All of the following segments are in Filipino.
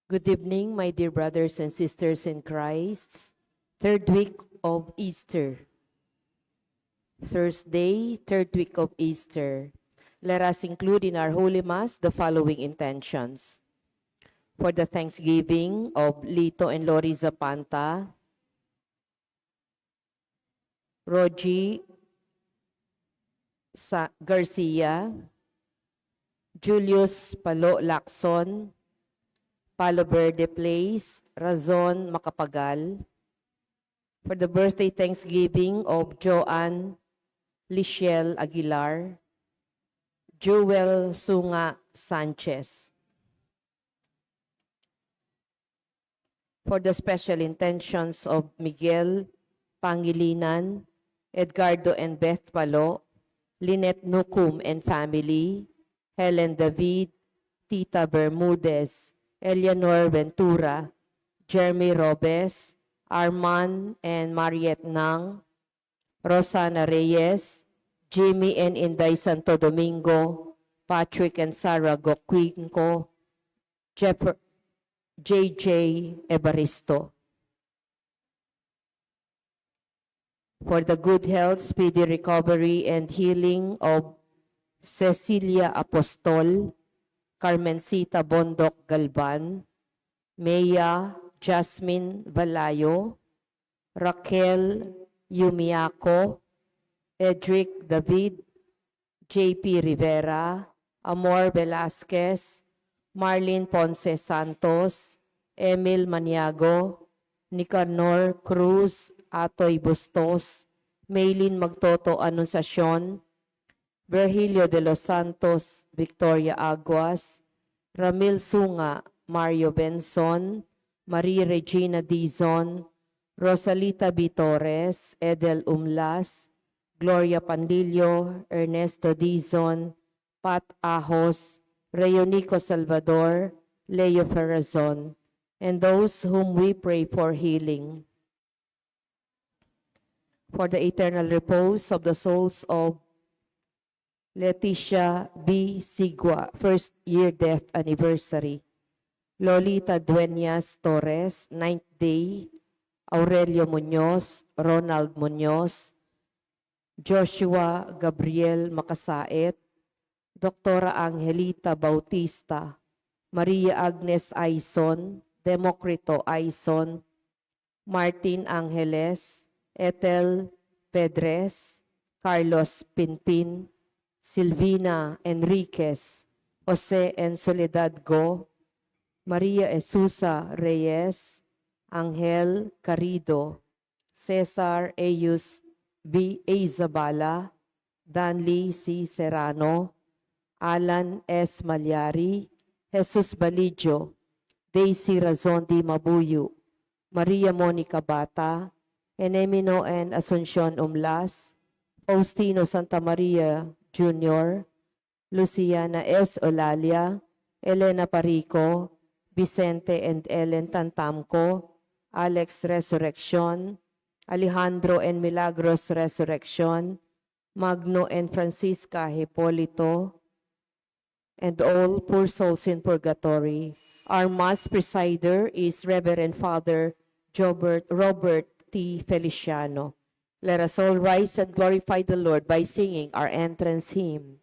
Good evening, my dear brothers and sisters in Christ. Third week of Easter. Thursday, third week of Easter. Let us include in our Holy Mass the following intentions. For the Thanksgiving of Lito and Lori Zapanta, Rogie Garcia, Julius Palo Lacson, Palo Verde Place, Razon Macapagal. For the birthday Thanksgiving of Joanne Lichelle Aguilar, Jewel Sunga Sanchez. For the special intentions of Miguel Pangilinan, Edgardo and Beth Palo, Lynette Nukum and family, Helen David, Tita Bermudez, Eleanor Ventura, Jeremy Robes, Arman and Mariette Nang, Rosana Reyes, Jimmy and Inday Santo Domingo, Patrick and Sarah Goquinco, JJ Evaristo. For the good health, speedy recovery, and healing of Cecilia Apostol, Carmencita Bondok Galban, Maya Jasmine Valayo, Raquel Yumiaco, Edric David, JP Rivera, Amor Velasquez, Marlene Ponce Santos, Emil Maniago, Nicanor Cruz, Atoy Bustos, Maylin Magtoto Anunciacion, Virgilio de los Santos, Victoria Aguas, Ramil Sunga, Mario Benson, Maria Regina Dizon, Rosalita B. Torres, Edel Umlas, Gloria Pandillo, Ernesto Dizon, Pat Ahos, Reonico Salvador, Leo Ferrazon, and those whom we pray for healing. For the eternal repose of the souls of Leticia B. Sigua, first year death anniversary. Lolita Dueñas Torres, 9th day. Aurelio Muñoz, Ronald Muñoz, Joshua Gabriel Makasaet, Doktora Angelita Bautista, Maria Agnes Aison, Democrito Aison, Martin Angeles, Ethel Pedres, Carlos Pinpin, Silvina Enriquez, Jose en Soledad Go, Maria Esusa Reyes, Angel Carido, Cesar Eyus B. A. Zabala, Danley C. Serrano, Alan S. Malyari, Jesus Balidio, Daisy Razon Di Mabuyu, Maria Monica Bata, Enemino and Asuncion Umlas, Faustino Santa Maria Jr., Luciana S. Olalia, Elena Parico, Vicente and Ellen Tantamco, Alex Resurrection, Alejandro and Milagros Resurrection, Magno and Francisca Hipolito, and all poor souls in purgatory. Our Mass presider is Reverend Father Robert T. Feliciano. Let us all rise and glorify the Lord by singing our entrance hymn.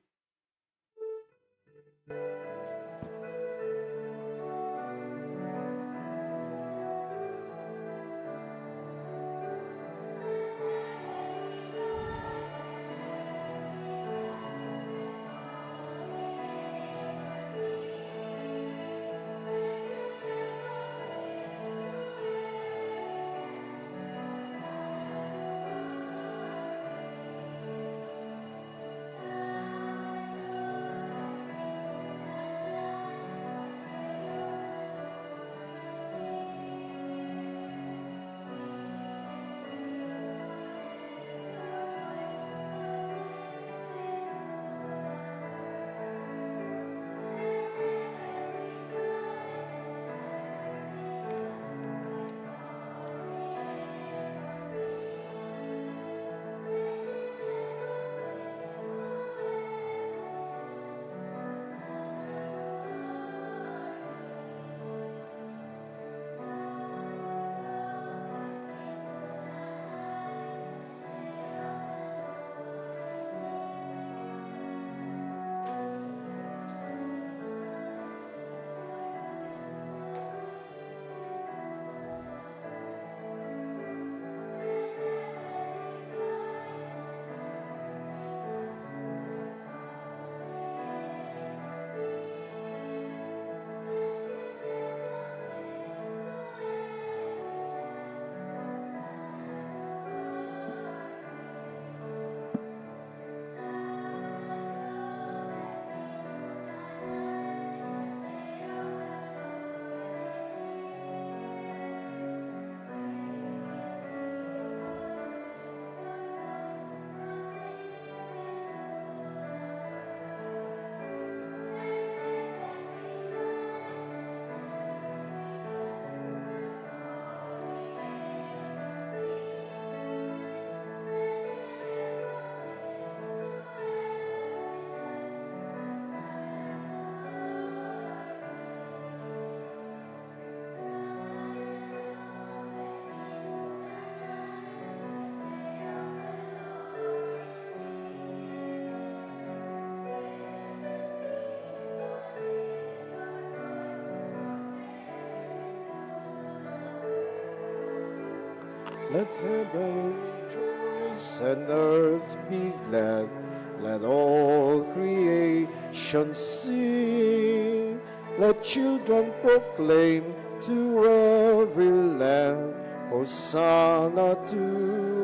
Let heaven rejoice and earth be glad. Let all creation sing. Let children proclaim to every land, Hosanna to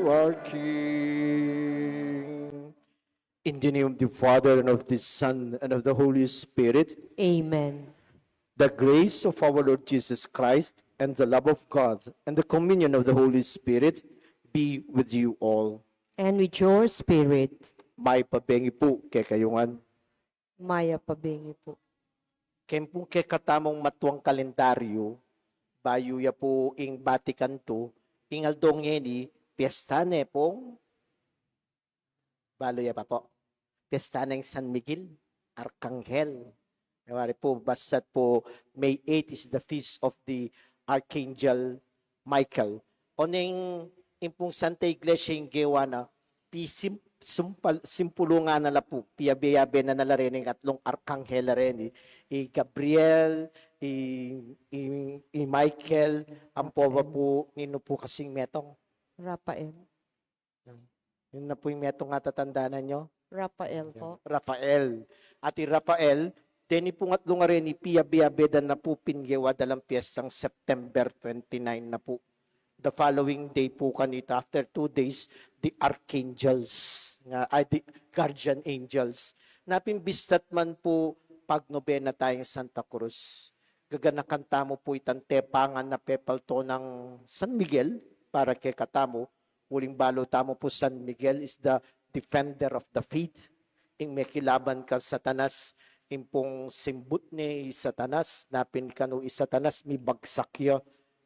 our King. In the name of the Father, and of the Son, and of the Holy Spirit, Amen. the grace of our Lord Jesus Christ, and the love of God, and the communion of the Holy Spirit be with you all. And with your spirit, May pabengi po kay kayungan. Maya Pabingi po. Ken po kay katamong matuang kalendaryo, bayo ya po ing Vatican to, ingal dong yeni, piyestane pong, balo ya pa po, piyestane ng San Miguel, Arcangel. Kaya po, basat po, May 8 is the feast of the Archangel Michael. Oning impong Santa Iglesia yung gewa na, simpulungan na la po, piyabe-yabe na nala rin yung atlong Arcangel rin, Gabriel, Michael, ang poba po, nino po kasing metong. Rafael. Yun na po yung metong nga tatandaanan nyo. Rafael po. Rafael. Ati Rafael, deni po nga nga rin, piyabe-yabe na po pinggewa dalang piyesang September 29 na po. The following day po kanita, after 2 days, the archangels, the guardian angels. Napimbistat man po pag nobena tayong Santa Cruz. Gaganakanta mo po itang tepangan na pepalto ng San Miguel para kay katamo. Uling balo tamo po San Miguel is the defender of the faith. Ing may kilaban ka Satanas, impong simbut ni Satanas, napin ka no Satanas, mi bagsakya,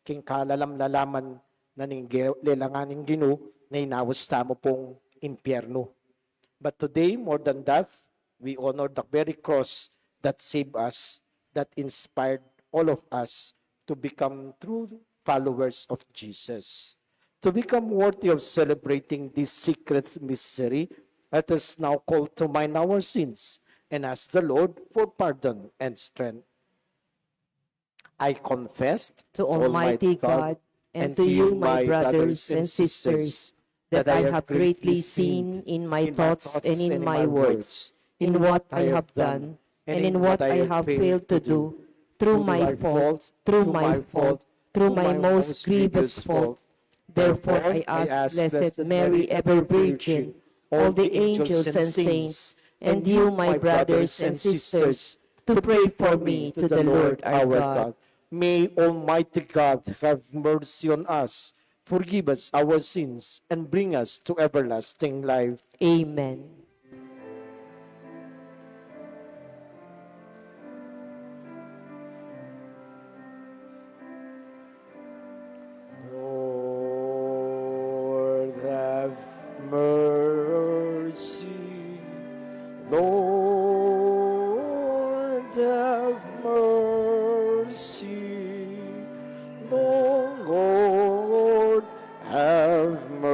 king kalalam-lalaman na ning lelanganing gino, na inawas tamo pong impyerno. But today, more than that, we honor the very cross that saved us, that inspired all of us to become true followers of Jesus. To become worthy of celebrating this secret mystery, let us now call to mind our sins and ask the Lord for pardon and strength. I confessed To Almighty God and to you, my brothers and sisters, that I have greatly sinned in my thoughts and in my words, in what I have done and in what I have failed to do, through my fault, through my most grievous fault. Therefore I ask Blessed Mary, ever Virgin, all the angels and saints, and you, my brothers and sisters, to pray for me to the Lord our God. May Almighty God have mercy on us, forgive us our sins, and bring us to everlasting life. Amen. Lord, have mercy. Lord, have mercy. Lord, have mercy.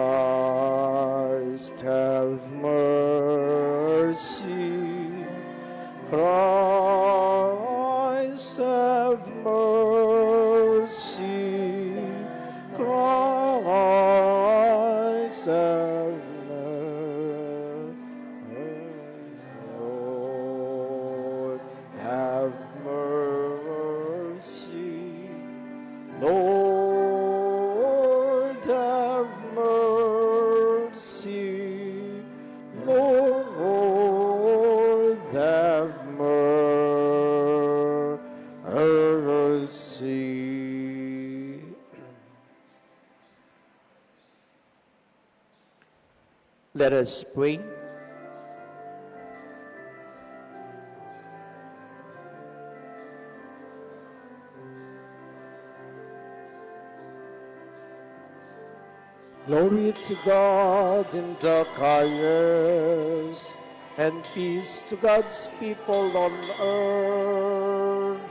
Christ, have mercy. Christ, have mercy. Christ, have mercy. Lord, have mercy. Lord, have mercy. Lord, have mercy. Let us pray. Glory to God in the highest, and peace to God's people on earth.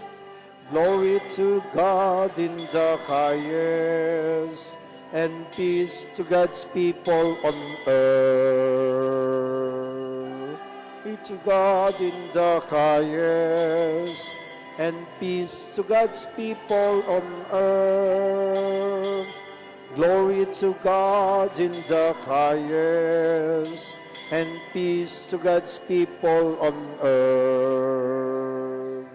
Glory to God in the highest, and peace to God's people on earth. to God in the highest, and peace to God's people on earth. Glory to God in the highest, and peace to God's people on earth.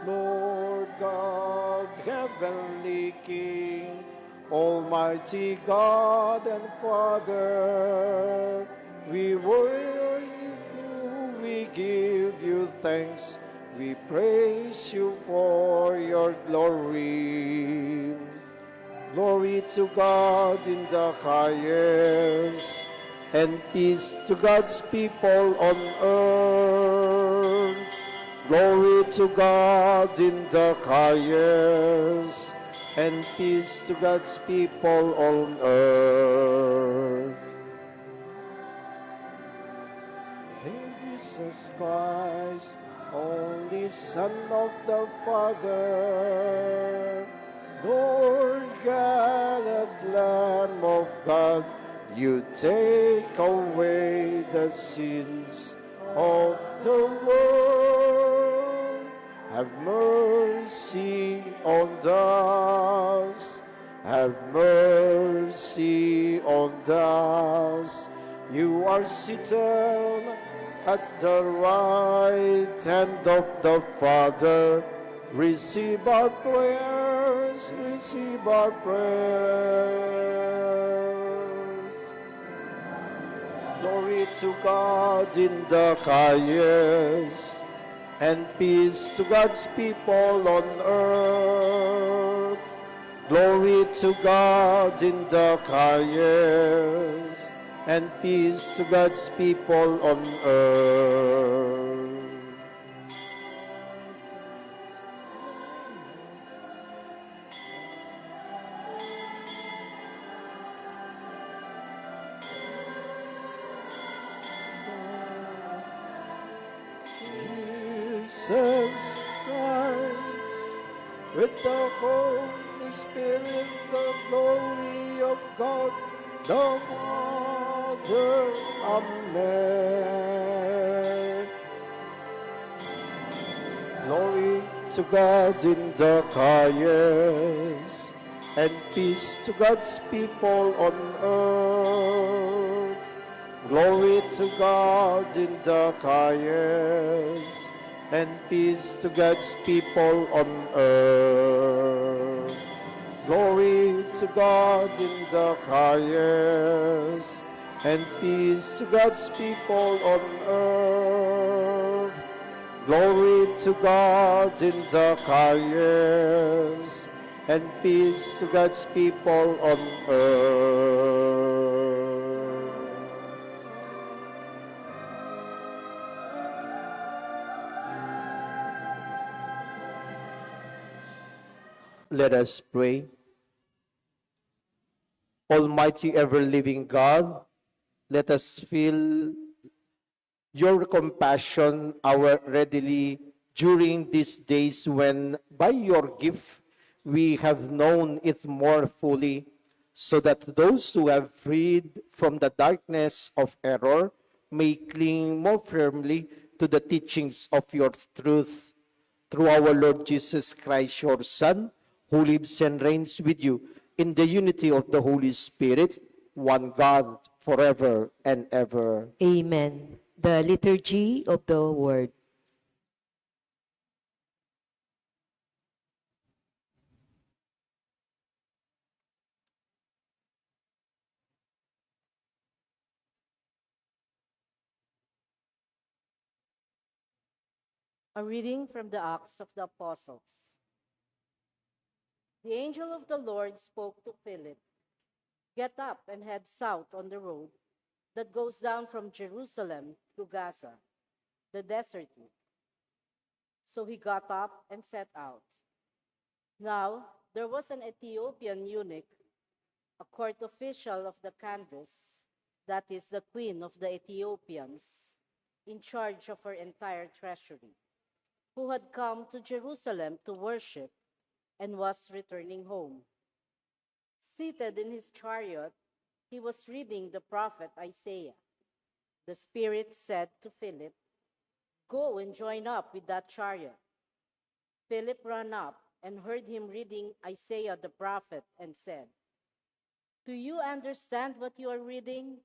Lord God, heavenly King, Almighty God and Father, we worship you, we give you thanks, we praise you for your glory. Glory to God in the highest, and peace to God's people on earth. Glory to God in the highest, and peace to God's people on earth. Thank Jesus Christ, only Son of the Father, Lord God and Lamb of God, you take away the sins of the world. Have mercy on us. Have mercy on us. You are seated at the right hand of the Father. Receive our prayers, receive our prayers. Glory to God in the highest, and peace to God's people on earth. Glory to God in the highest, and peace to God's people on earth. Jesus Christ, with the Holy Spirit, the glory of God, the Father. Amen. Glory to God in the highest, and peace to God's people on earth. Glory to God in the highest, and peace to God's people on earth. Glory to God in the highest, and peace to God's people on earth. Glory to God in the highest, and peace to God's people on earth. Let us pray. Almighty ever-living God, let us feel your compassion our readily during these days when by your gift we have known it more fully, so that those who have freed from the darkness of error may cling more firmly to the teachings of your truth. Through our Lord Jesus Christ, your Son, who lives and reigns with you in the unity of the Holy Spirit, one God, forever and ever. Amen. The Liturgy of the Word. A reading from the Acts of the Apostles. The angel of the Lord spoke to Philip. Get up and head south on the road that goes down from Jerusalem to Gaza, the desert route. So he got up and set out. Now there was an Ethiopian eunuch, a court official of the Candace, that is the queen of the Ethiopians, in charge of her entire treasury, who had come to Jerusalem to worship and was returning home. Seated in his chariot, he was reading the prophet Isaiah. The Spirit said to Philip, Go and join up with that chariot. Philip ran up and heard him reading Isaiah the prophet and said, Do you understand what you are reading?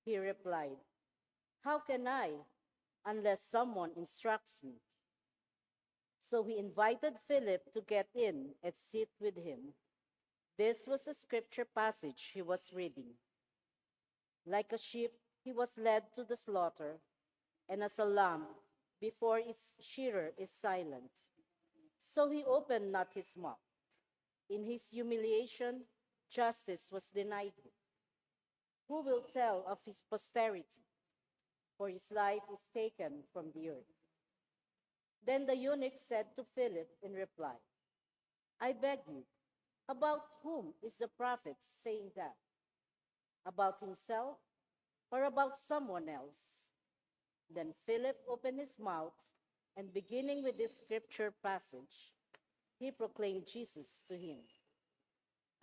He replied, How can I, unless someone instructs me? So he invited Philip to get in and sit with him. This was a scripture passage he was reading. Like a sheep, he was led to the slaughter, and as a lamb before its shearer is silent, so he opened not his mouth. In his humiliation, justice was denied him. Who will tell of his posterity? For his life is taken from the earth. Then the eunuch said to Philip in reply, I beg you, about whom is the prophet saying that? About himself or about someone else? Then Philip opened his mouth, and beginning with this scripture passage, he proclaimed Jesus to him.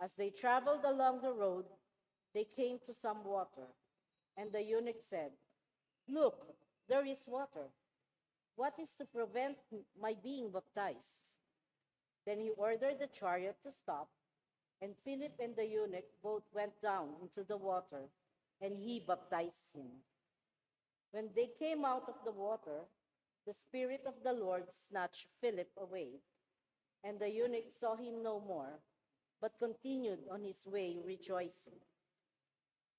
As they traveled along the road, they came to some water, and the eunuch said, Look, there is water. What is to prevent my being baptized? Then he ordered the chariot to stop, and Philip and the eunuch both went down into the water, and he baptized him. When they came out of the water, the Spirit of the Lord snatched Philip away, and the eunuch saw him no more, but continued on his way rejoicing.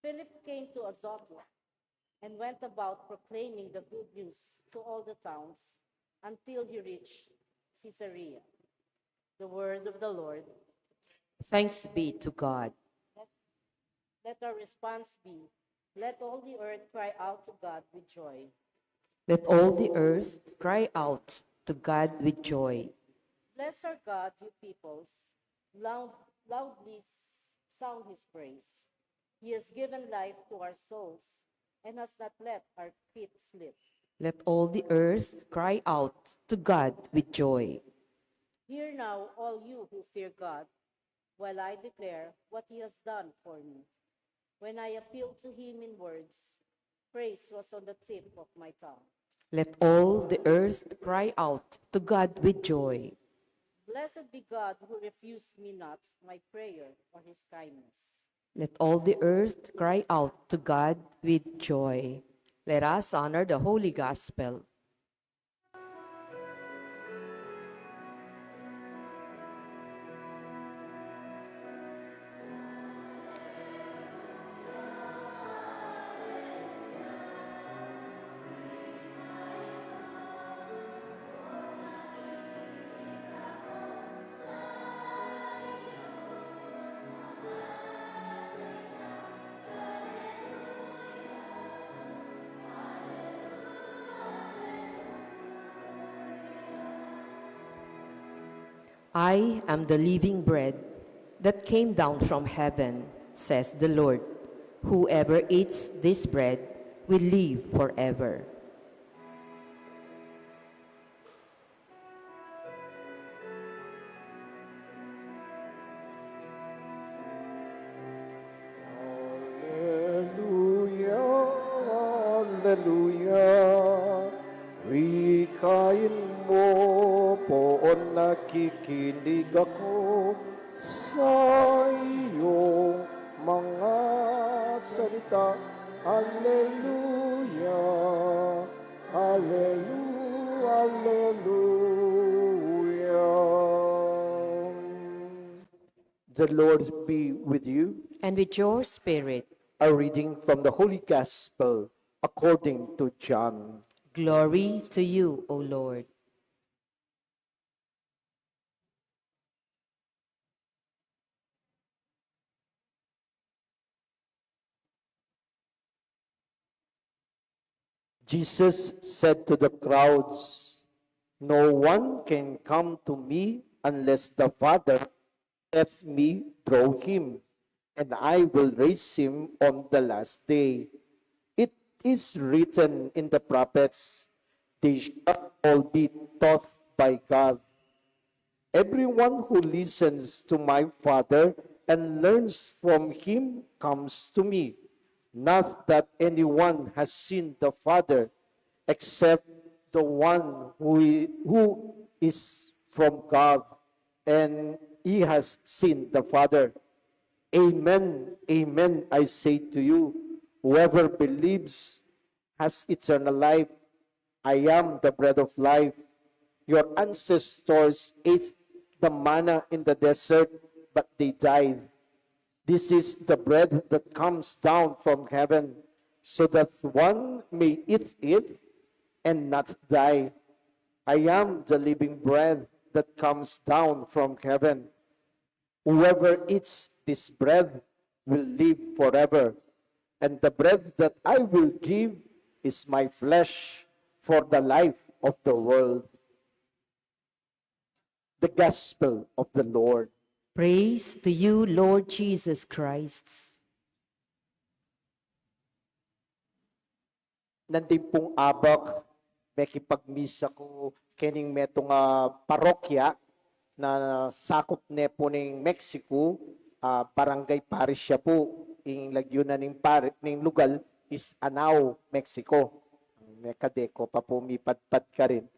Philip came to Azotus and went about proclaiming the good news to all the towns until he reached Caesarea. The word of the Lord. Thanks be to God. Let our response be, let all the earth cry out to God with joy. Let all the earth cry out to God with joy. Bless our God, you peoples. Loudly sound his praise. He has given life to our souls and has not let our feet slip. Let all the earth cry out to God with joy. Hear now, all you who fear God, while I declare what he has done for me. When I appealed to him in words, praise was on the tip of my tongue. Let all the earth cry out to God with joy. Blessed be God who refused me not my prayer or his kindness. Let all the earth cry out to God with joy. Let us honor the Holy Gospel. I am the living bread that came down from heaven, says the Lord. Whoever eats this bread will live forever. Hallelujah, hallelujah. Wikain mo poon nakikinig ako sa iyong mga salita. Hallelujah, hallelujah, hallelujah. The Lord be with you. And with your spirit, A reading from the Holy Gospel according to John. glory to you, O Lord. Jesus said to the crowds, No one can come to me unless the Father lets me draw him, and I will raise him on the last day. It is written in the prophets, they shall all be taught by God. Everyone who listens to my Father and learns from him comes to me. Not that anyone has seen the Father, except the one who is from God, and he has seen the Father. Amen, amen, I say to you, whoever believes has eternal life. I am the bread of life. Your ancestors ate the manna in the desert, but they died. This is the bread that comes down from heaven, so that one may eat it and not die. I am the living bread that comes down from heaven. Whoever eats this bread will live forever. And the bread that I will give is my flesh for the life of the world. The gospel of the Lord. Praise to you, Lord Jesus Christ. Nandin pong abak, may kipagmisa ko kining metong parokya na sakop ne po ng Mexico, barangay parish siya po. Yung lagyunan ng lugar is Anao, Mexico. May kadeko pa po, mipadpad ka rin.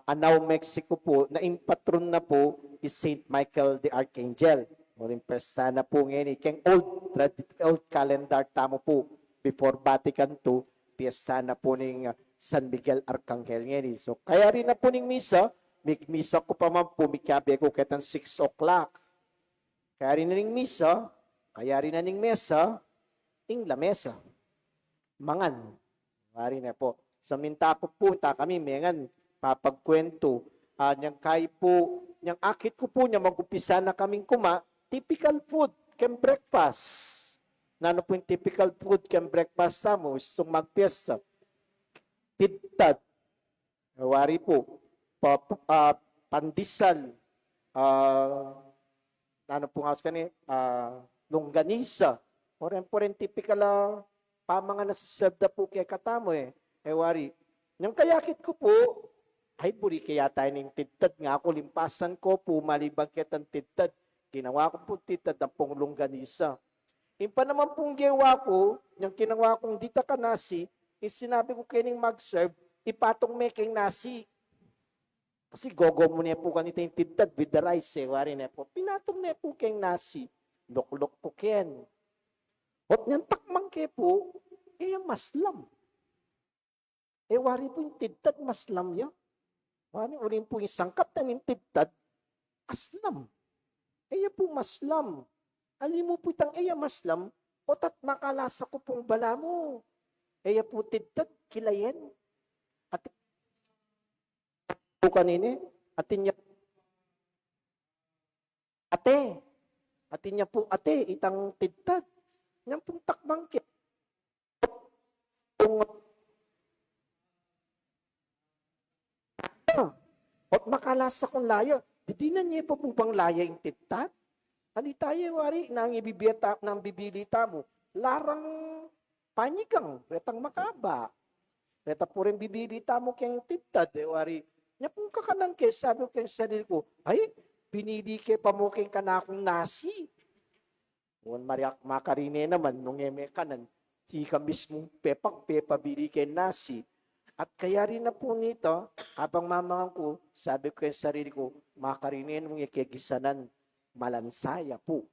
Anao, Mexico po, na patron na po is Saint Michael the Archangel. Muling pesta na po ngayon. Kaya old calendar tamo po, before Vatican II, piyesta na po ng San Miguel Arcangel ngayon. So, kaya rin na po ng misa, misa ko pa man po, mikyabe ko ketang 6 o'clock. Kaya rin na ng misa, kaya rin na ng mesa, ing lamesa. Mangan. Kaya rin na po. Sa mintako po, kami, mengan, papagkwento. Niyang kay po, niyang akit ko po niya, mag-upisa na kaming typical food, kem breakfast. Nano po yung typical food kem breakfast sa mo, itong magpiesta. Tidtad. Wari po. Pandesal. Ano po nga kani? Longganisa. Oren typical pamangan na sisabda po kaya katamo eh. Wari. Nang kayakit ko po, ay buri kaya tayo ng tidtad nga ako, limpasan ko po, malibag kitang tidtad. Ginawa ko po tidtad ng pong longganisa. Impa naman pong gawa ko, yung kinawa kong dita ka nasi, is sinabi ko kining mag-serve, ipatong making nasi. Kasi gogo mo na po kanita yung tidtad with the rice, wari na po. Pinatong na po kayong nasi. Lok-lok po ken. At nyan takmang ke po, yung maslam. Wari po yung tidtad, maslam yan. Wari, ulit po yung sangkap na yung tidtad, aslam. Po maslam. Alim mo po itang maslam, otat makalasa ko pong bala mo. Po tidtad, kilayen. At po kanine, atin niya ate, itang tidtad. Yan pong takbang kit. At makalasa kong laya, di na niya po bang laya yung tidtad? Ali tayo, wari, nang bibilita mo, larang panigang, retang makaba. Reta po rin bibilita mo kayong tidtad, wari. Nya kung kakanang ke, sabi ko kayong sarili ko, ay, pinili ke pa mo kayong kanakong nasi. Kung makarine naman, nung eme kanan, ka mismong pepabili kayong nasi. At kaya rin na po nito, habang mamangang ko, sabi ko kayong sarili ko, makarine nung ikikisanan, malansaya po.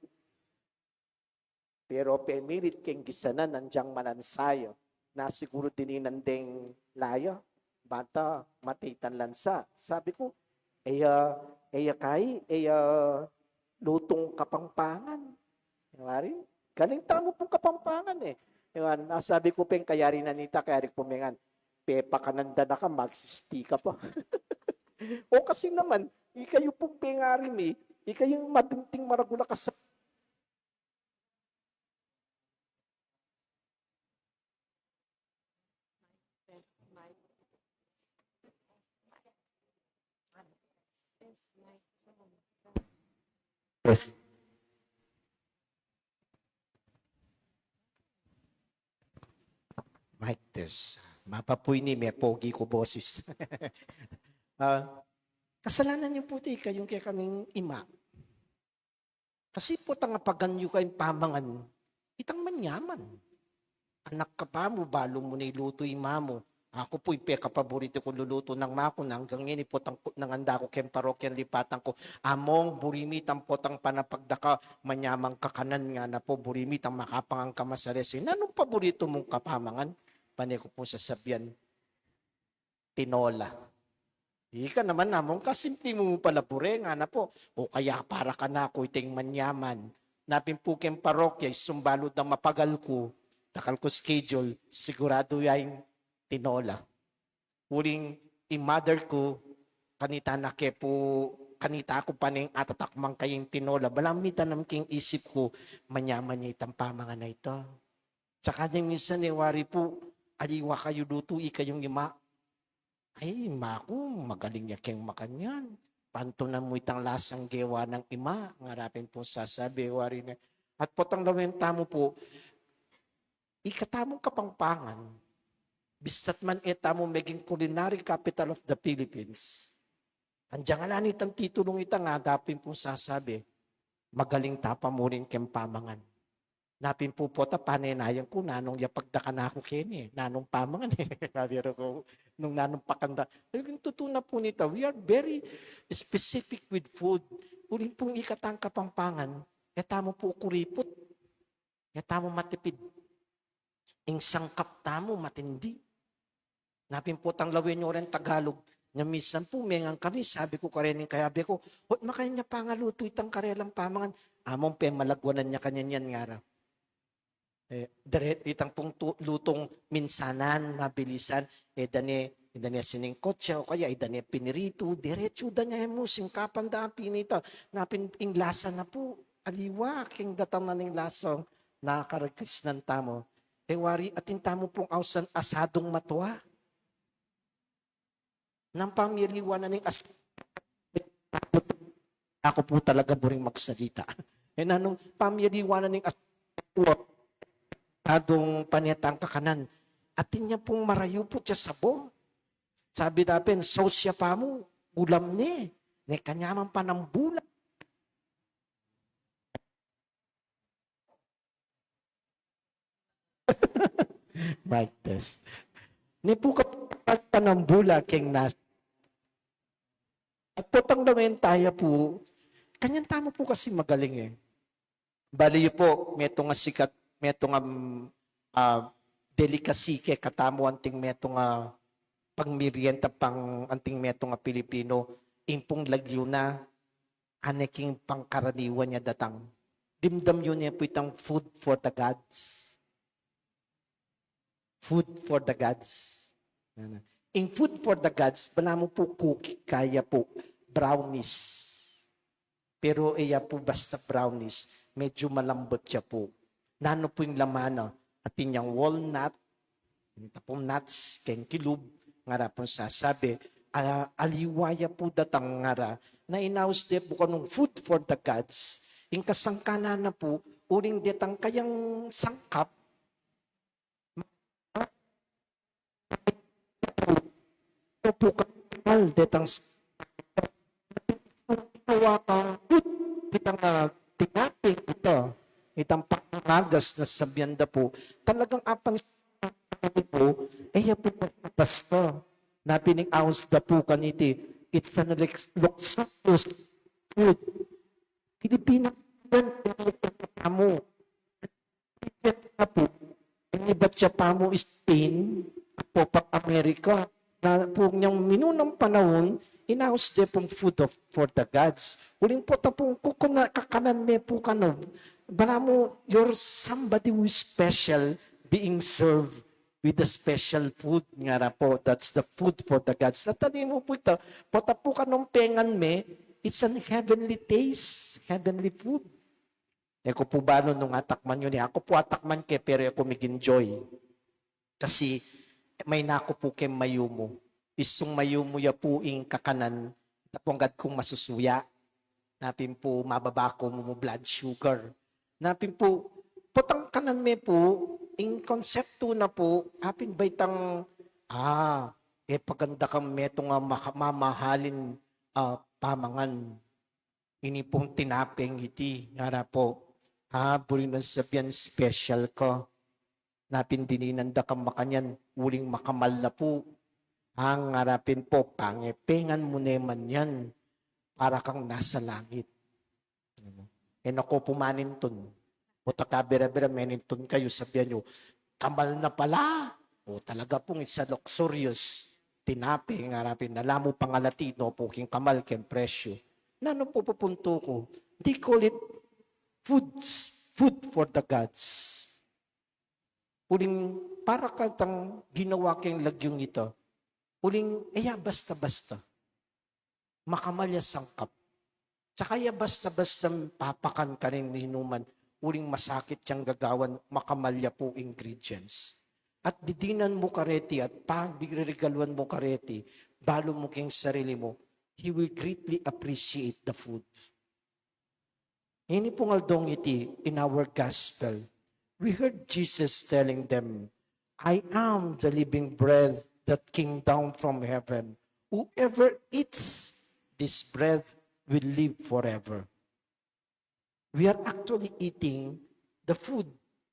Pero pemilit keng gisanan nandyang malansaya na siguro dininandeng laya, bata matitan lansa. Sabi ko, lutong kapampangan. Yari, galing tamo pong kapampangan eh. Sabi ko peng kayari na nita, kayari pumengan, pepa ka nanda na ka, magsisti ka pa. O kasi naman, ikayo pong pengari mi, ikayong madunting maragula ka sa Yes. Mic test. Mapapuy ni may pogi ko boses. Kasalanan niyo po kayong kaya kaming ima. Kasi po tangapagan niyo kayong pamangan, itang manyaman. Anak ka pa mo, balo mo na iluto ima mo. Ako po, kapaborito ko luluto ng mako na hanggang ngayon ipotang ng anda ko ken parokyan lipatan ko. Among burimit ang potang panapagdaka, manyamang kakanan nga na po, burimit ang makapangang kamasaresin. Anong paborito mong kapamangan? Panay ko po sasabihan, tinola. Ika naman namon, kasimple mo pala pure nga na po. O kaya para ka na ako iting manyaman. Napin po ken parokya, sumbalot ng mapagal ko, takal ko schedule, sigurado yung tinola. Uling i-mother ko, kanita na ke po, kanita ako paning atatakmang kayong tinola. Balamitan ng king isip ko, manyaman niya itang pamanga na ito. Tsaka din minsan wari po, aliwa kayo luto, ikayong ima. Ay, maku, magaling niya keng makanyan. Pantunan mo itang lasang gewa ng ima. Ngarapin po sasabi, wari na. At potang lawenta mo po, ikatamong kapangpangan, bisat man mo maging culinary capital of the Philippines. Andiyan nga lang itang titulong ita nga, dapin po sasabi, magaling tapa mo rin kem pamangan. Napin po po ta paninayan ko, nanong yapagdaka na ako kini, nanong pamangan eh. Kabiro ko, nung nanong pakanda. Yung tutuna po nito, we are very specific with food. Uling pong ikatang kapangpangan, mo po kuripot, mo matipid. Ing sangkap tamo matindi. Napin po tang lawin nyo rin Tagalog. Nga minsan po, mengang kami, sabi ko karening kayabi ko, hot makanya pangaluto itang karelang pamangan. Among pe malagwanan niya kanyan nga ra. Direct itang pong lutong minsanan, mabilisan, dani siningkot siya, o kaya dani pinirito, diretso da niya mo, singkapan da pinita, napin ing lasa na po, aliwa, king datang na ning lasang, nakakaragkis ng tamo. Wari, atin tamo pong ausan asadong matwa. Nang pamiliwan na ning ako po talaga buring magsalita. Nanong pamiliwan na ning adong paniatang kakanan. Atin niya pong marayo po siya sabo. Sabi natin, sosya pa mo, ulam ni. Ne kanyaman pa ng bulan. Mic test. Ne po ka ng bula king nas. At potang naman tayo po, kanyan tamo po kasi magaling eh. Bali po, meto nga sikat, meto nga delicacy ke katamo anting meto nga pangmerienda pang anting meto nga Pilipino, impong lagyo na aneking pangkaraniwan niya datang. Dimdam yun niya po itang food for the gods. Food for the gods. In food for the gods, bala mo po cookie, kaya po brownies. Pero iya po basta brownies, medyo malambot siya po. Nano po yung laman, atin yung walnut, tapong nuts, kenkilub, ngara po sasabi, aliwaya po datang ngara, na inaus de po kanong food for the gods. Yung kasangkana na po, uring detang kayang sangkap, po kapal detang ka kitang tinaping ito itang pangagas na sabyanda po talagang apang po po basta napining aus da po kaniti it's an luxurious food Pilipinas mo na po iba't siya pa mo Spain po pa Amerika na po niyang minunang panahon, inaos de pong food for the gods. Uling po tapong kakanan me po kano. Bala mo, you're somebody who is special being served with the special food. Nga na po, that's the food for the gods. At tani mo po ito, po tapo kanong pengan me, it's an heavenly taste, heavenly food. Eko po ba nung atakman yun? Ako po atakman ke, pero ako mag-enjoy. Kasi, may nako po kem mayumo. Isong mayumo ya po ing kakanan. Taponggad kong masusuya. Napin po mababa ko mo blood sugar. Napin po, potang kanan me po, ing konsepto na po, apin ba itang, paganda kang meto nga mamahalin pamangan. Ini pong tinapeng iti. Nga po, burin ng sabihan special ko. Napindininan da kam makanyan, uling makamal na po. Ang harapin po, pangepengan mo neman yan, para kang nasa langit. E nako pumaninton. O takabira-bira meninton kayo, sabihan nyo, kamal na pala. O talaga pong isa luxurious. Tinapi, ng harapin, nalamu pangalatino, puking kamal, kem presyo. Nano po pupunto ko? They call it food for the gods. Uling para katang ginawa keng lagyong ito. Uling, basta-basta. Makamalya sangkap. Tsaka basta-basta papakan ka rin ni hinuman. Uling masakit siyang gagawan, makamalya po ingredients. At didinan mo kareti at pagbiregaluan mo kareti, balo mo keng sarili mo, he will greatly appreciate the food. Ini pong aldong iti in our gospel. We heard Jesus telling them, I am the living bread that came down from heaven. Whoever eats this bread will live forever. We are actually eating the food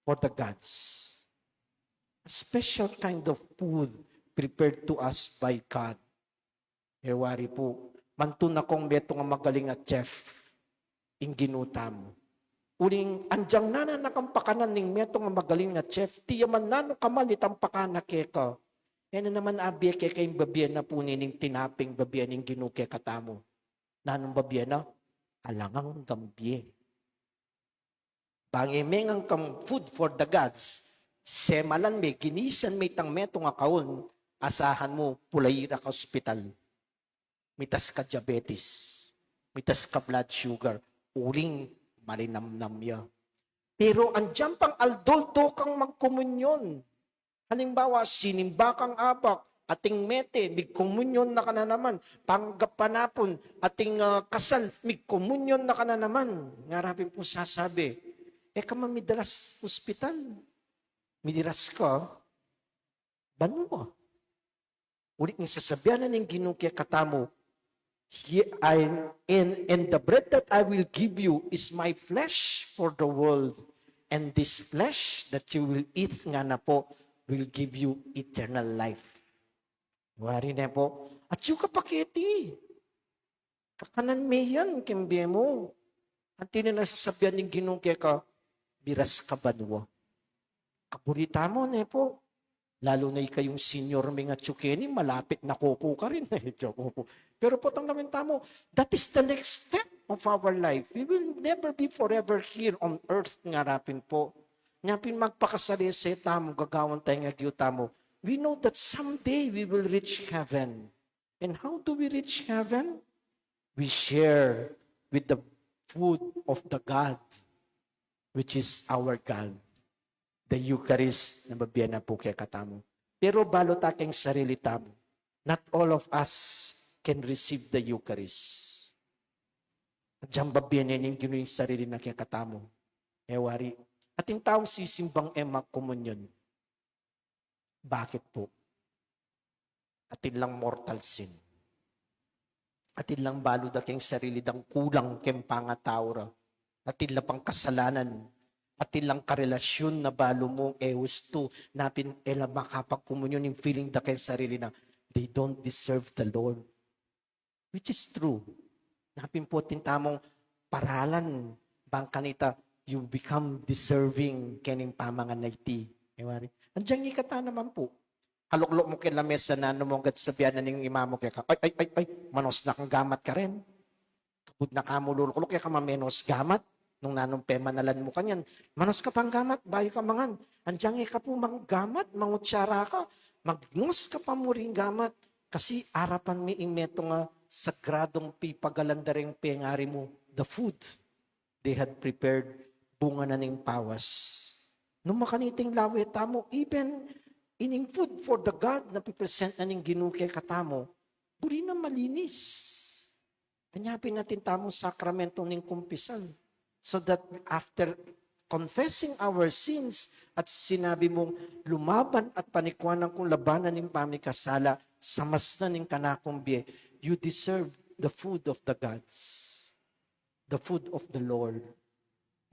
for the gods. A special kind of food prepared to us by God. Ewari po, mantun akong meto nga magaling at chef, ing ginutam. Uling, anjang nana nakampakanan ning meto nga magaling na chef, tiyaman nano kamalit ang pakana keka. Yan naman abye keka yung babiyan na po nining tinaping babiyan ning ginuke katamo. Nanong babiyan na? Alangang gambye. Bangimengang kam food for the gods, semalan me, ginisan may tang meto nga kaon, asahan mo, pulayira ka ospital. Mitas ka diabetes, mitas ka blood sugar, uling malinamnam ya. Pero andyan pang aldolto kang magkomunyon. Halimbawa, sinimba kang abak, ating mete, migkomunyon na ka na naman. Panggapanapon, ating kasal, migkomunyon na ka na naman. Ngarapin po sasabi, ka mamidalas ospital. Midiras ka, banwa. Ulit ng sasabihan na ng ginukya katamo, and the bread that I will give you is my flesh for the world. And this flesh that you will eat nga na po will give you eternal life. Wari na po. At yung kapakiti, kakanan may yan, kimbiye mo. Ang tinanasasabihan ng ginukya ka, biras ka banwa. Kaburita mo na po. Lalo na kayong senior mga tsukeni, malapit na kopo ka rin. Pero po tang lamenta mo, that is the next step of our life. We will never be forever here on earth, ngarapin po. Ngapin magpakasali sa tamo, gagawan tayo nga mo. We know that someday we will reach heaven. And how do we reach heaven? We share with the food of the God, which is our God. The Eucharist na babiyan na po kaya katamo. Pero balo taking sarili tamo. Not all of us can receive the Eucharist. At diyang babiyan yung ginuing sarili na kaya katamo. Ewari. At yung taong sisimbang komunyon. Bakit po? Atin lang mortal sin. Atin lang balo daking sarili dang kulang kem pangatawra. Atin lang pang kasalanan. At ilang karelasyon na balo mong eus to, napin makapagkomunyon yung feeling da kayo sarili na they don't deserve the Lord. Which is true. Napin po tintamong paralan, bang kanita, you become deserving kening pamangan na iti. Andiyan ikata naman po. Kaluklok mo kay lamesa na namonggat sabihan na ng imamo kaya ka, ay, manos na kang gamat ka rin. Kapag nakamululkulok kaya ka mamenos gamat. Nung nanong pemanalan mo kanyan, manos ka pang gamat, bayo ka mangan. Andiyan ka po mang gamat, mangutsara ka, magnos ka pa mo ring gamat. Kasi arapan mi imeto nga sagradong pipagalandaring pengari mo, the food they had prepared, bunga na ning pawas. Nung makaniting lawe tamo, even ining food for the God na pipresent na ning ginuke katamo, buri na malinis. Tanyapin natin tamo sakramento ning kumpisan. So that after confessing our sins at sinabi mong lumaban at panikwanan kong labanan ng pamikasala, samas na ning kanakumbye, you deserve the food of the gods, the food of the Lord.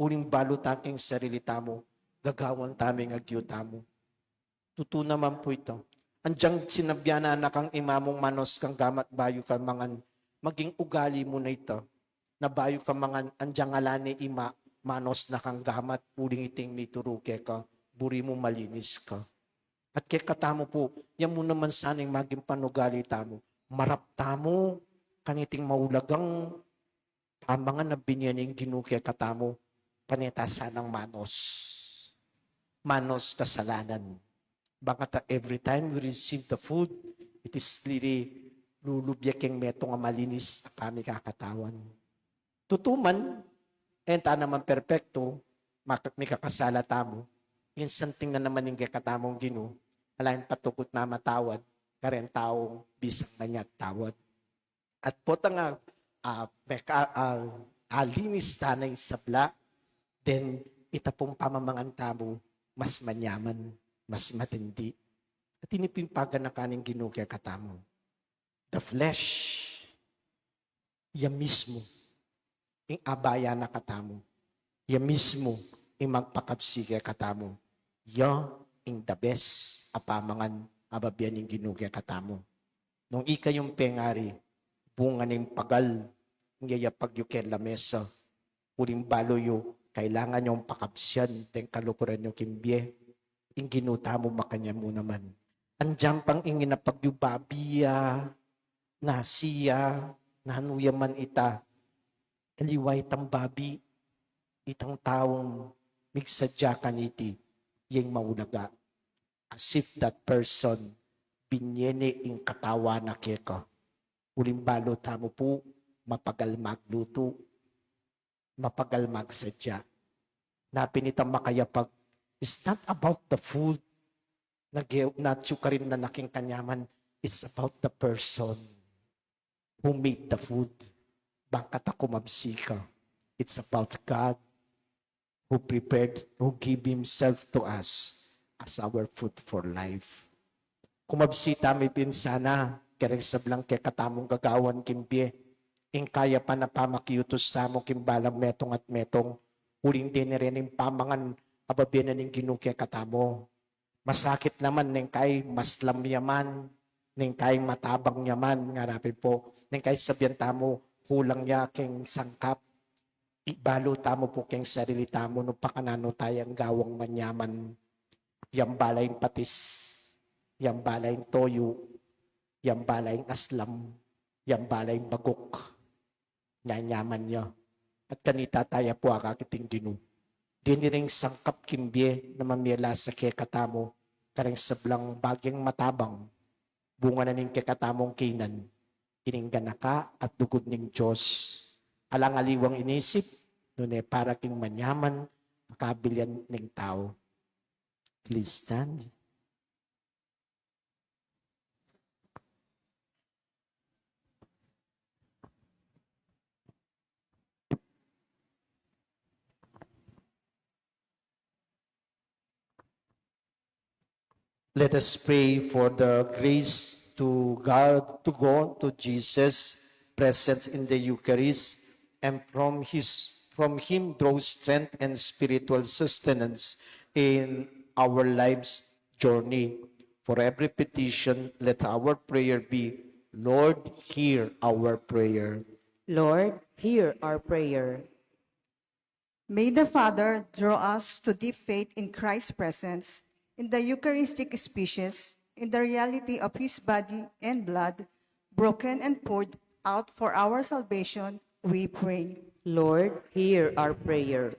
Uling balo taking sarili tamo, gagawan taming agyuta mo. Totoo naman po ito. Andyang sinabyanan na kang imamong manos kang gamat bayo ka mangan, maging ugali mo na ito, na bayo ka mangan, andyang alani ima, manos na kang gamat, puling iting mituruke ka, buri mo malinis ka. At kay katamo po, yan mo naman sanang maging panugali tamo. Marap tamo, kaniting maulagang tamangan na binyaning ginuke katamo, panita sanang manos. Manos kasalanan. Baka every time we receive the food, it is really lulubyak yung metong malinis na kami kakatawan. Tutuman, enta naman perpekto, may kakasala tamo, insanting na naman yung kakatamong gino, alayin patukot na matawad, karen taong bisang na niya tawad. At po nga, alinis sana yung sabla, then ita pong pamamangan tamo, mas manyaman, mas matindi. At inipimpagan na kaning ginukya katamo. The flesh, yan mismo, yung abaya na katamo. Yan mismo, yung magpakapsige katamo. Yan, yung the best, apamangan, ababian yung ginukya katamo. Nung ika yung pengari, bunga ng pagal, ngaya pagyukin lamesa, uling baloyo, kailangan yung pakapsyan, ten kalukuran yung kimbye, yung ginuta mo makanya mo naman. Andiyan pang ingin na pagyubabiya, nasiya, nanuyaman ita, kaliway tang babi, itang taong migsadya kaniti, yung maulaga. As if that person, binyene ing katawa na keka. Uling balo tamo po, mapagal magluto, mapagal magsadya. Napinitang makayapag, it's not about the food, natsu ka rin na naking kanyaman, it's about the person who made the food. Bangkat ako mabsika. It's about God who prepared, who gave Himself to us as our food for life. Kumabsita may pinsana, kereng sablang ke katamong gagawan kimbye, ing kaya pa na pamakiyutos sa mo kimbalang metong at metong, uling din rin yung pamangan ababianan ng ginukya katamo. Masakit naman ng kay mas lamyaman, ng kay matabang yaman, nga rapin po, ng kay sabihan tamo, kulang ya king sangkap, ibalo tamo po king sarili tamo, no pakanano tayang gawang manyaman, yang balayng patis, yang balayng toyo, yang balayng aslam, yang balayng bagok, nyanyaman niya. At kanita tayo po akakiting ginu. Diniring sangkap kimbye na mamiyala sa kekatamo, kareng sablang bagyang matabang, bunga na ning kekatamong kinan, ininggan ka at dugod ning Diyos. Alang aliwang inisip, nune para king manyaman, makabilyan ning tao. Please stand. Let us pray for the grace to God, to go to Jesus, present in the Eucharist, and from Him draw strength and spiritual sustenance in our life's journey. For every petition, let our prayer be, Lord, hear our prayer. Lord, hear our prayer. May the Father draw us to deep faith in Christ's presence, in the Eucharistic species, in the reality of His body and blood, broken and poured out for our salvation, we pray. Lord, hear our prayer.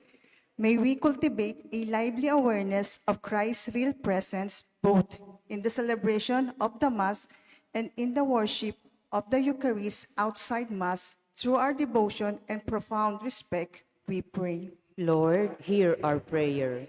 May we cultivate a lively awareness of Christ's real presence both in the celebration of the Mass and in the worship of the Eucharist outside Mass. Through our devotion and profound respect, we pray. Lord, hear our prayer.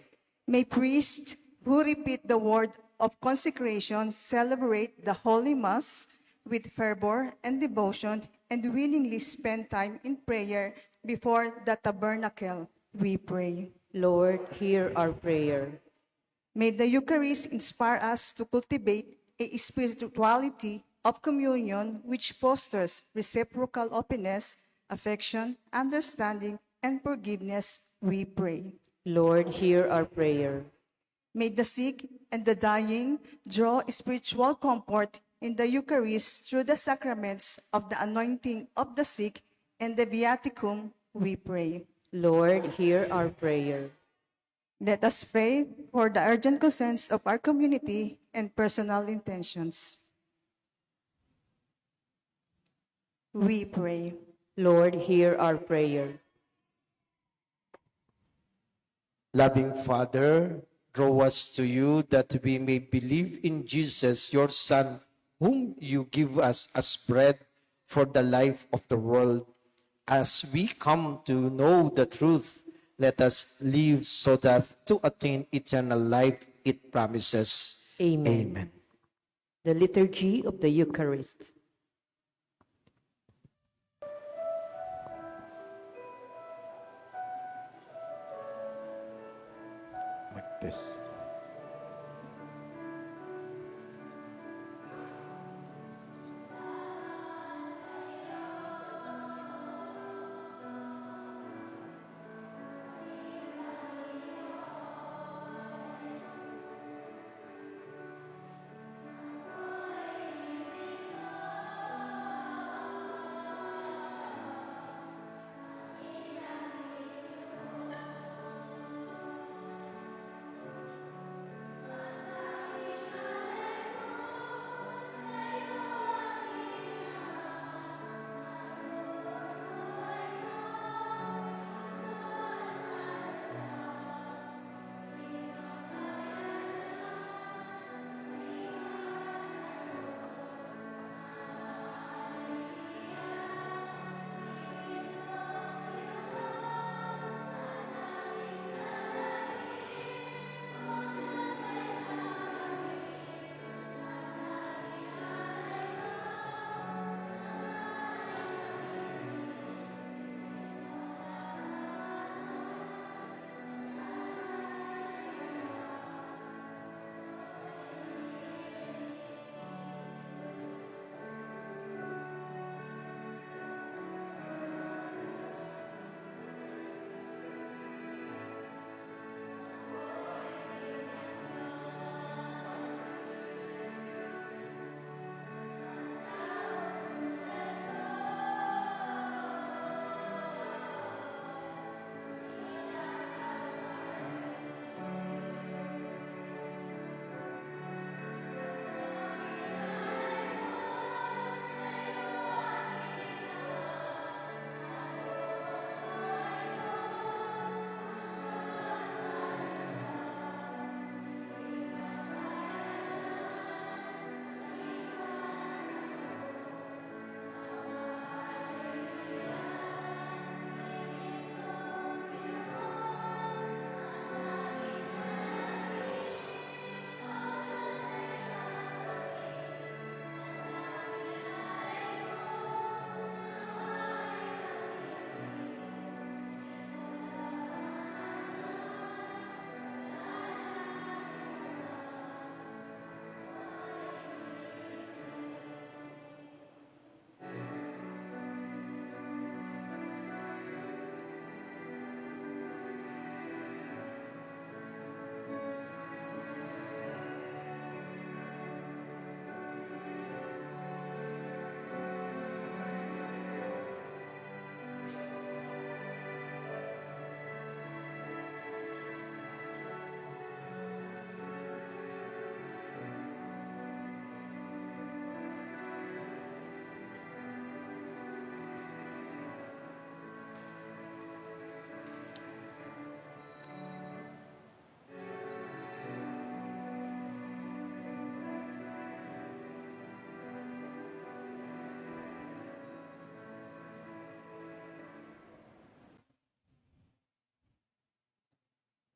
May priests who repeat the word of consecration celebrate the Holy Mass with fervor and devotion and willingly spend time in prayer before the tabernacle, we pray. Lord, hear our prayer. May the Eucharist inspire us to cultivate a spirituality of communion which fosters reciprocal openness, affection, understanding, and forgiveness, we pray. Lord, hear our prayer. May the sick and the dying draw spiritual comfort in the Eucharist through the sacraments of the anointing of the sick and the Viaticum, we pray. Lord, hear our prayer. Let us pray for the urgent concerns of our community and personal intentions. We pray. Lord, hear our prayer. Loving Father, draw us to you that we may believe in Jesus, your Son, whom you give us as bread for the life of the world. As we come to know the truth, let us live so that to attain eternal life it promises. Amen. Amen. The Liturgy of the Eucharist. Like this.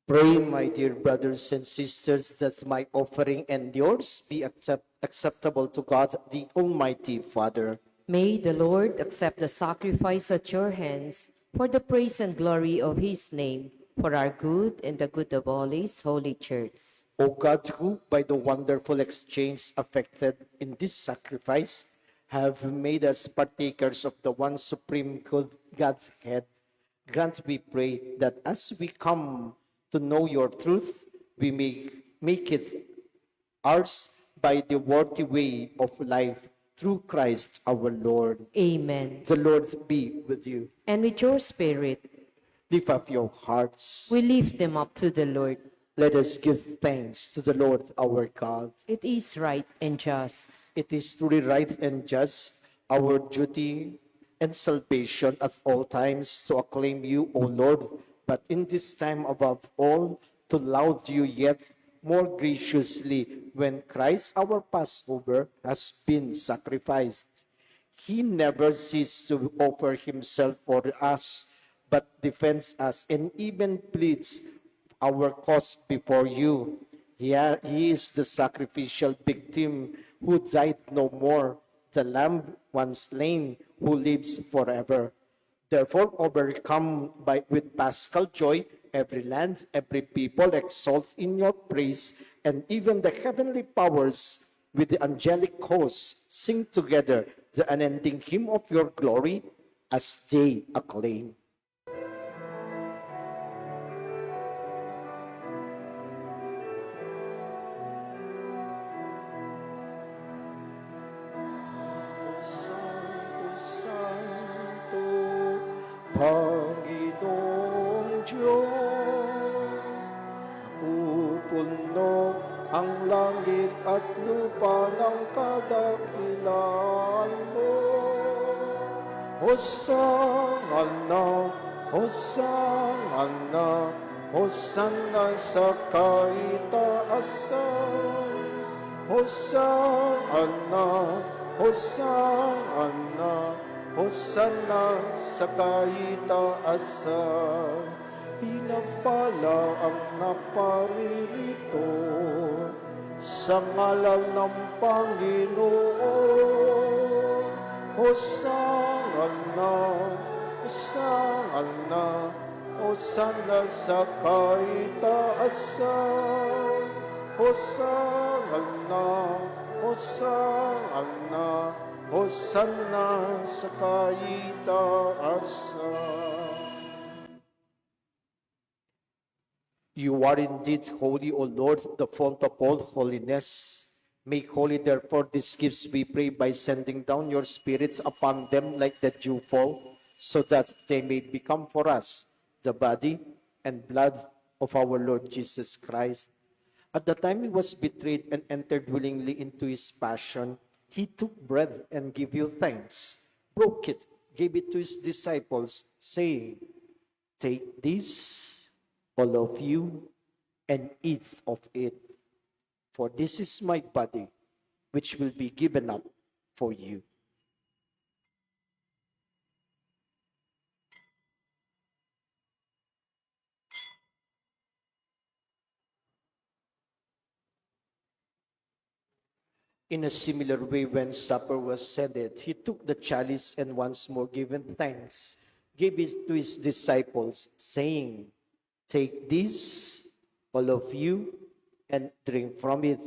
Pray, my dear brothers and sisters, that my offering and yours be acceptable to God, the Almighty Father. May the Lord accept the sacrifice at your hands for the praise and glory of his name, for our good and the good of all his holy church. O God, who by the wonderful exchange effected in this sacrifice have made us partakers of the one supreme good God's head, grant, we pray, that as we come to know your truth, we may make it ours by the worthy way of life through Christ our Lord. Amen. The Lord be with you. And with your spirit, Lift up your hearts. we lift them up to the Lord. Let us give thanks to the Lord our God. It is right and just. It is truly right and just, our duty and salvation at all times to acclaim you, O Lord, but in this time above all, to laud you yet more graciously when Christ our Passover has been sacrificed. He never ceased to offer himself for us, but defends us and even pleads our cause before you. He is the sacrificial victim who died no more, the lamb once slain who lives forever. Therefore, overcome with paschal joy, every land, every people exalts in your praise, and even the heavenly powers with the angelic hosts sing together the unending hymn of your glory as they acclaim. Santo, Santo, Panginoong Diyos, napupuno ang langit at lupa ng kadakilaan mo. Hosana, Hosana, Hosana sa kaitaasan. Hosana, Hosana, Hosana sa kaitaasan. Pinagpala ang naparirito sa ngalan ng Panginoon. Hosana, Hosana, Hosana sa kaitaasan. Hosana, Hosana, Hosana sa kaitaasan. You are indeed holy, O Lord, the fount of all holiness. Make holy, therefore, these gifts, we pray, by sending down your spirits upon them like the dewfall, so that they may become for us the body and blood of our Lord Jesus Christ. At the time he was betrayed and entered willingly into his passion, he took bread and gave you thanks, broke it, gave it to his disciples, saying, "Take this, all of you, and eat of it, for this is my body, which will be given up for you." In a similar way, when supper was ended, he took the chalice and once more giving thanks, gave it to his disciples, saying, "Take this, all of you, and drink from it.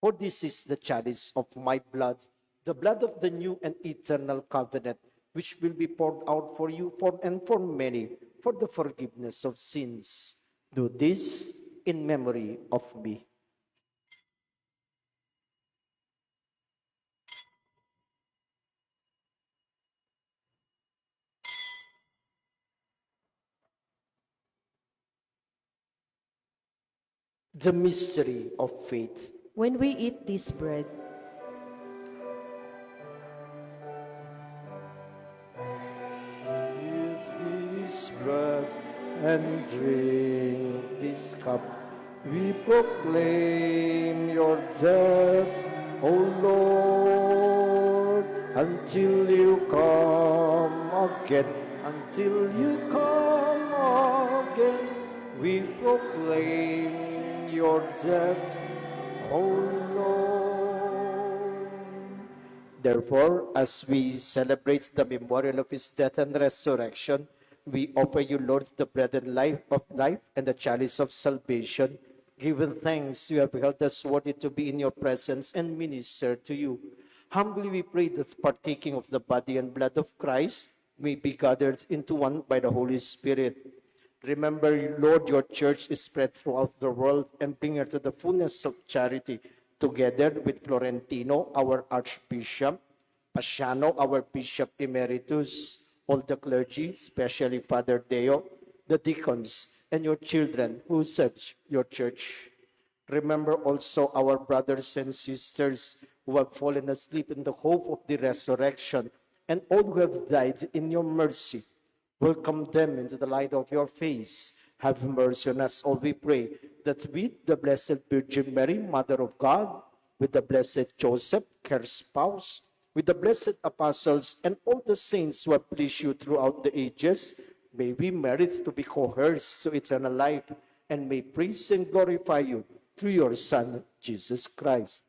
For this is the chalice of my blood, the blood of the new and eternal covenant, which will be poured out for you and for many for the forgiveness of sins. Do this in memory of me." The mystery of faith. When we eat this bread Eat this bread and drink this cup. We proclaim your death, O Lord, until you come again. Until you come again, we proclaim your death, O Lord. Therefore, as we celebrate the memorial of his death and resurrection, we offer you, Lord, the bread and life and the chalice of salvation. Given thanks, you have held us worthy to be in your presence and minister to you. Humbly we pray that partaking of the body and blood of Christ may be gathered into one by the Holy Spirit. Remember, Lord, your church is spread throughout the world and bring her to the fullness of charity, together with Florentino, our Archbishop, Pasiano, our Bishop Emeritus, all the clergy, especially Father Deo, the deacons, and your children who serve your church. Remember also our brothers and sisters who have fallen asleep in the hope of the resurrection, and all who have died in your mercy. Welcome them into the light of your face. Have mercy on us all, we pray, that with the Blessed Virgin Mary, Mother of God, with the Blessed Joseph, her spouse, with the blessed apostles, and all the saints who have pleased you throughout the ages, may we merit to be co-heirs to eternal life, and may praise and glorify you through your Son, Jesus Christ.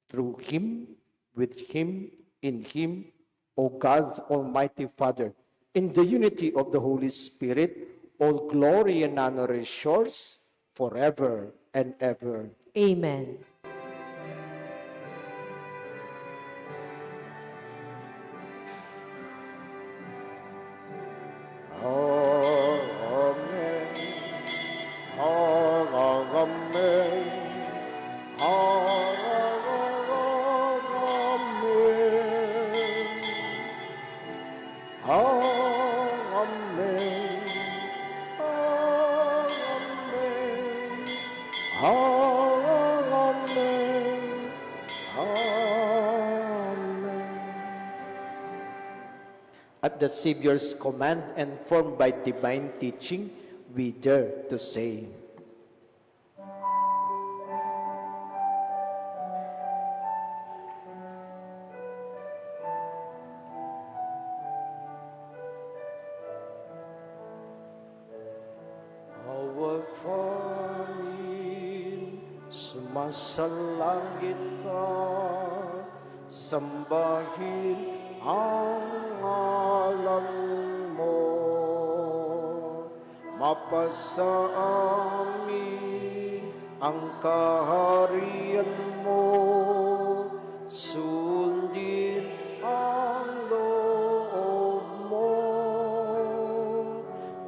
Through him, with him, in him, O God, Almighty Father, in the unity of the Holy Spirit, all glory and honor is yours forever and ever. Amen. Amen. Amen. Amen. Amen. Amen. At the Savior's command and formed by divine teaching, we dare to say, Our Father, sumasalangit ka, sambahin ang ngalan mo, mapasa amin ang kaharian mo, sundin ang loob mo,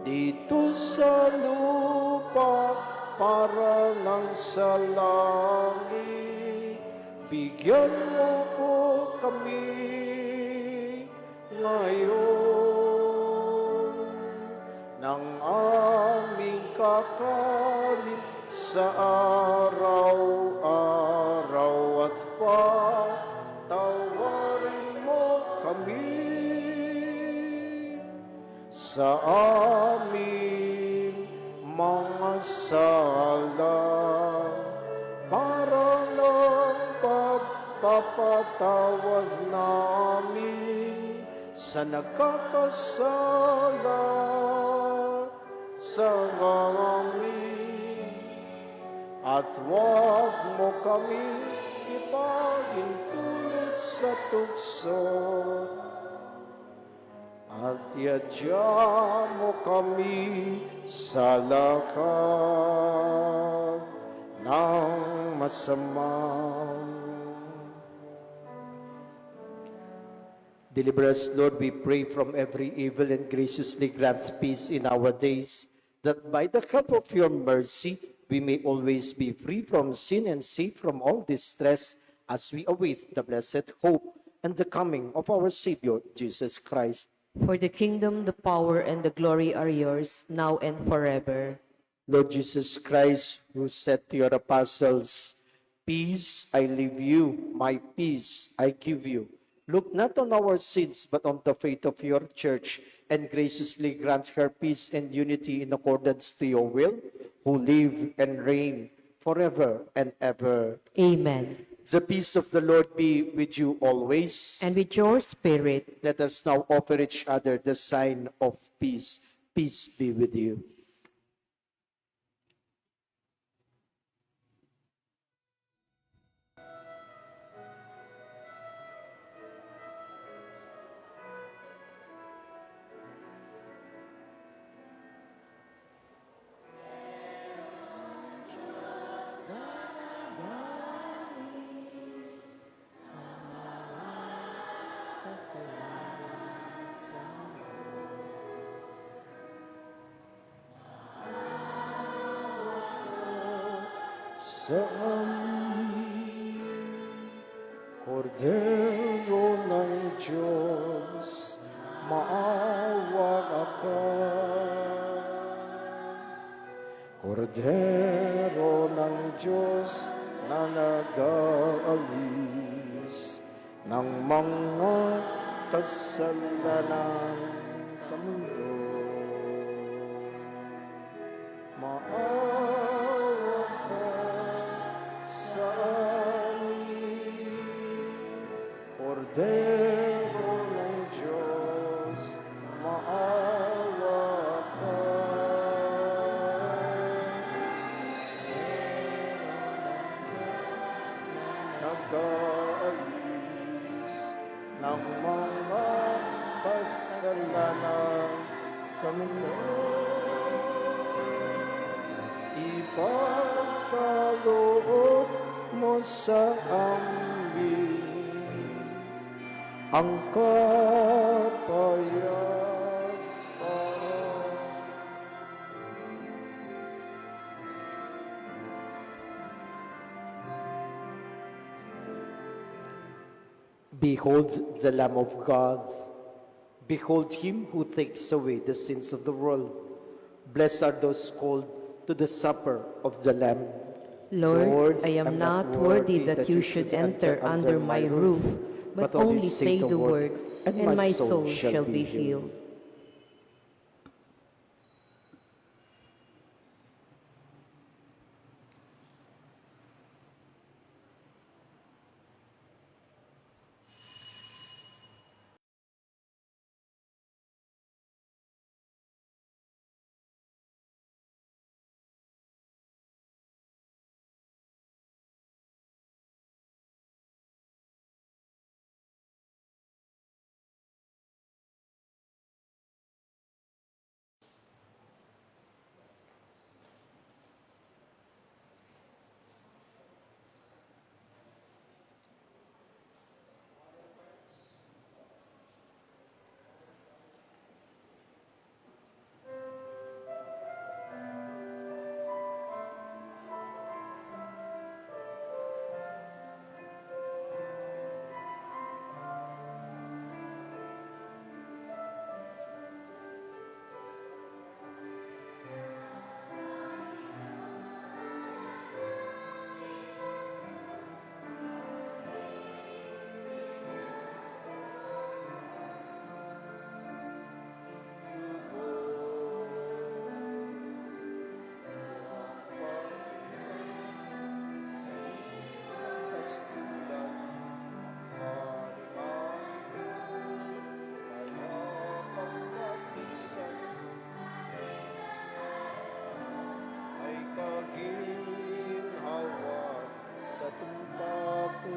dito sa lupa para ng sa langit. Bigyan mo po kami ngayon ng aming kakanin sa araw-araw, at patawarin mo kami sa aming mga sala, para ng pagpapatawad namin sa nagkakasala sa amin. At huwag mo kami ipahintulot sa tukso, at iadya mo kami sa lakas ng masama. Deliver us, Lord, we pray, from every evil, and graciously grant peace in our days, that by the help of your mercy we may always be free from sin and safe from all distress, as we await the blessed hope and the coming of our Savior, Jesus Christ. For the kingdom, the power, and the glory are yours, now and forever. Lord Jesus Christ, who said to your apostles, "Peace I leave you, my peace I give you," look not on our sins, but on the faith of your church, and graciously grant her peace and unity in accordance to your will, who live and reign forever and ever. Amen. The peace of the Lord be with you always. And with your spirit, Let us now offer each other the sign of peace. Peace be with you. sa Kordero ng Diyos, maawa ka. Kordero ng Diyos na nag-aalis ng mga kasalanan sa mundo. Maawa ka sa amin, Kordero ng Diyos, maawa ka. Nag-aalis ng mga kasalanan sa mundo. Ipagkaloob mo sa amin ang kapayapaan. Behold the Lamb of God. Behold him who takes away the sins of the world. Blessed are those called to the supper of the Lamb. Lord, I am not worthy that you should enter under my roof, but only say the word, and my soul shall be healed.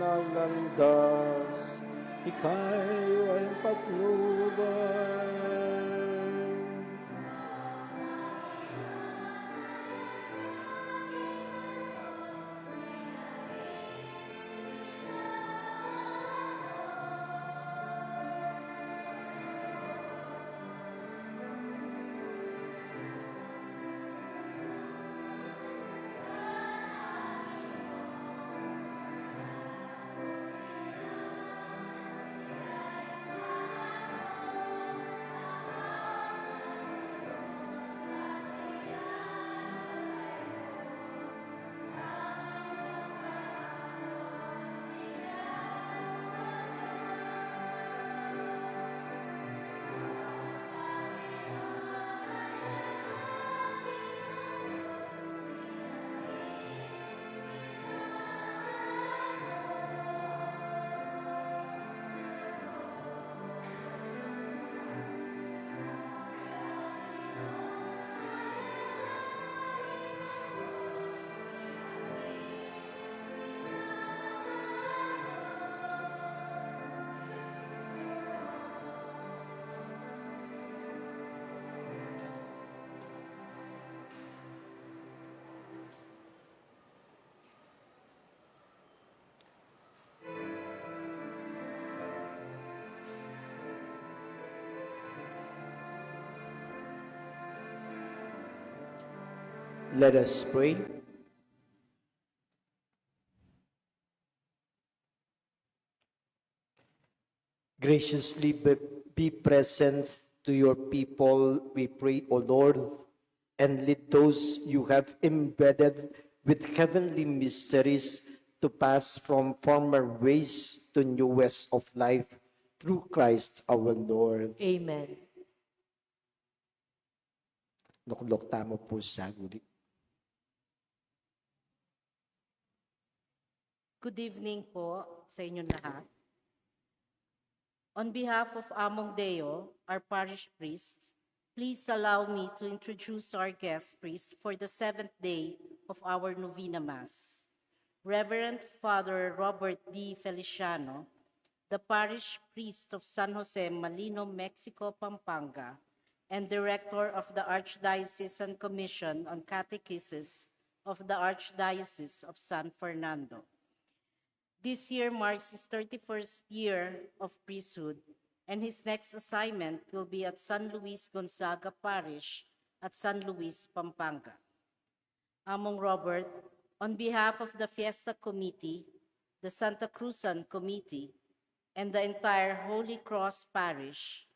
na landas, ika'y walang patnubay. Let us pray. Graciously be present to your people, we pray, O Lord, and lead those you have embedded with heavenly mysteries to pass from former ways to new ways of life through Christ our Lord. Amen. Nuklok tamo po sa guli. Good evening po sa inyong lahat. On behalf of Among Deo, our parish priest, please allow me to introduce our guest priest for the 7th day of our Novena Mass. Reverend Father Robert D. Feliciano, the parish priest of San Jose, Malino, Mexico, Pampanga, and director of the Archdiocesan Commission on Catechesis of the Archdiocese of San Fernando. This year marks his 31st year of priesthood, and his next assignment will be at San Luis Gonzaga Parish at San Luis, Pampanga. Among Robert, on behalf of the Fiesta Committee, the Santa Cruzan Committee, and the entire Holy Cross Parish,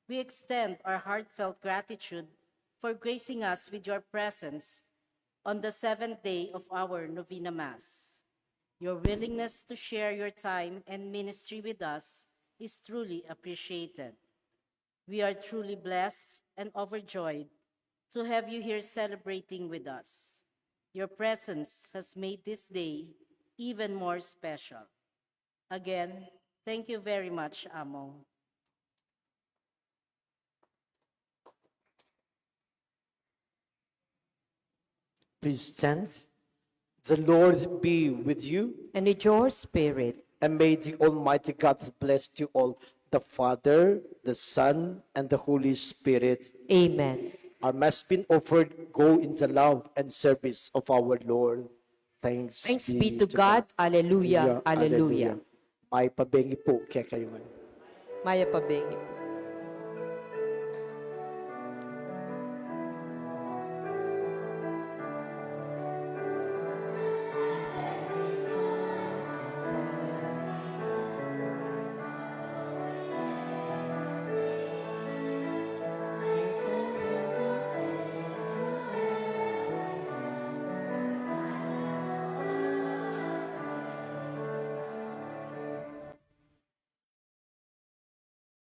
we extend our heartfelt gratitude for gracing us with your presence on the 7th day of our Novena Mass. Your willingness to share your time and ministry with us is truly appreciated. We are truly blessed and overjoyed to have you here celebrating with us. Your presence has made this day even more special. Again, thank you very much, Among. Please stand. The Lord be with you, And with your spirit. and may the Almighty God bless you all, the Father, the Son, and the Holy Spirit. Amen. Our Mass been offered, go in the love and service of our Lord. Thanks Be to God. Alleluia. Alleluia. May pabengi po kaya kayo. Maya pabengi po.